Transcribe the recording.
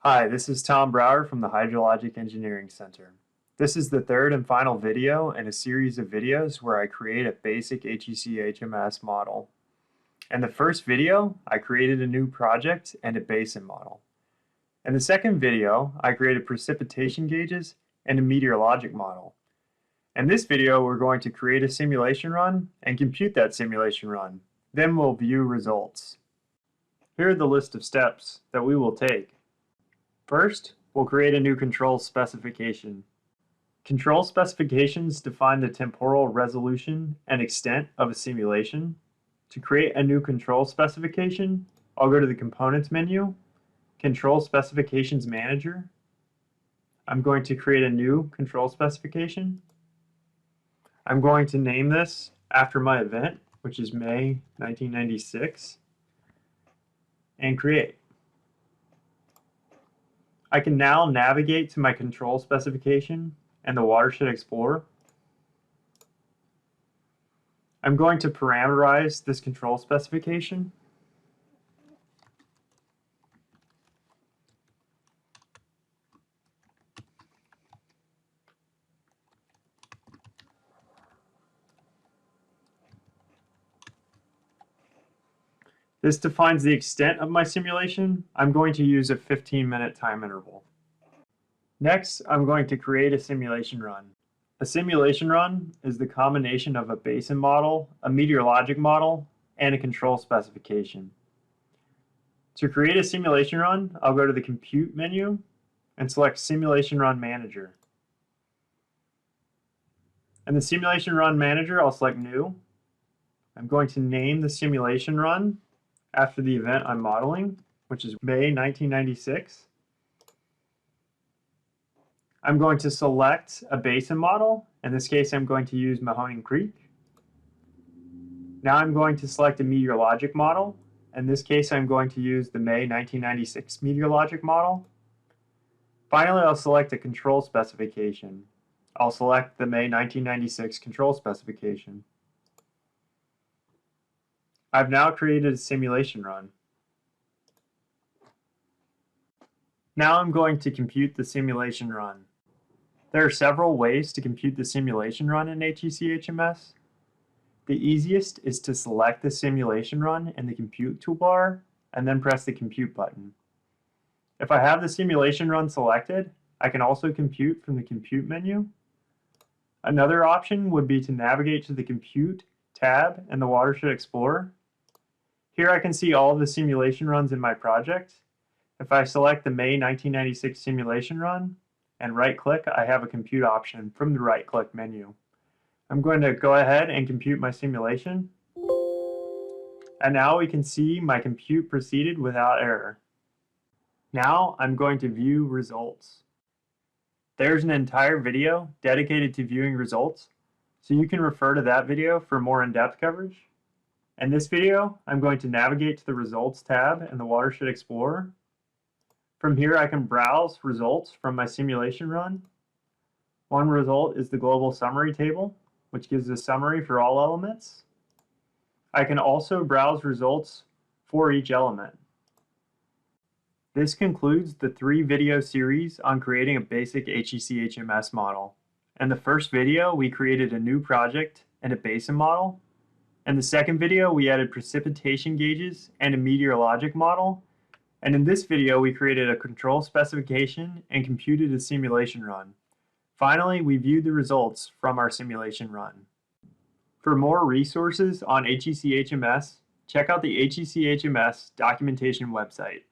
Hi, this is Tom Brower from the Hydrologic Engineering Center. This is the third and final video in a series of videos where I create a basic HEC-HMS model. In the first video, I created a new project and a basin model. In the second video, I created precipitation gauges and a meteorologic model. In this video, we're going to create a simulation run and compute that simulation run. Then we'll view results. Here are the list of steps that we will take. First, we'll create a new control specification. Control specifications define the temporal resolution and extent of a simulation. To create a new control specification, I'll go to the Components menu, Control Specifications Manager. I'm going to create a new control specification. I'm going to name this after my event, which is May 1996, and create. I can now navigate to my control specification and the Watershed Explorer. I'm going to parameterize this control specification. This defines the extent of my simulation. I'm going to use a 15-minute time interval. Next, I'm going to create a simulation run. A simulation run is the combination of a basin model, a meteorologic model, and a control specification. To create a simulation run, I'll go to the Compute menu and select Simulation Run Manager. In the Simulation Run Manager, I'll select New. I'm going to name the simulation run after the event I'm modeling, which is May 1996. I'm going to select a basin model. In this case, I'm going to use Mahoning Creek. Now I'm going to select a meteorologic model. In this case, I'm going to use the May 1996 meteorologic model. Finally, I'll select a control specification. I'll select the May 1996 control specification. I've now created a simulation run. Now I'm going to compute the simulation run. There are several ways to compute the simulation run in HEC-HMS. The easiest is to select the simulation run in the Compute toolbar and then press the Compute button. If I have the simulation run selected, I can also compute from the Compute menu. Another option would be to navigate to the Compute tab in the Watershed Explorer. Here I can see all of the simulation runs in my project. If I select the May 1996 simulation run and right-click, I have a compute option from the right-click menu. I'm going to go ahead and compute my simulation. And now we can see my compute proceeded without error. Now I'm going to view results. There's an entire video dedicated to viewing results, so you can refer to that video for more in-depth coverage. In this video, I'm going to navigate to the Results tab in the Watershed Explorer. From here, I can browse results from my simulation run. One result is the global summary table, which gives a summary for all elements. I can also browse results for each element. This concludes the 3-video series on creating a basic HEC-HMS model. In the first video, we created a new project and a basin model. In the second video, we added precipitation gauges and a meteorologic model. And in this video, we created a control specification and computed a simulation run. Finally, we viewed the results from our simulation run. For more resources on HEC-HMS, check out the HEC-HMS documentation website.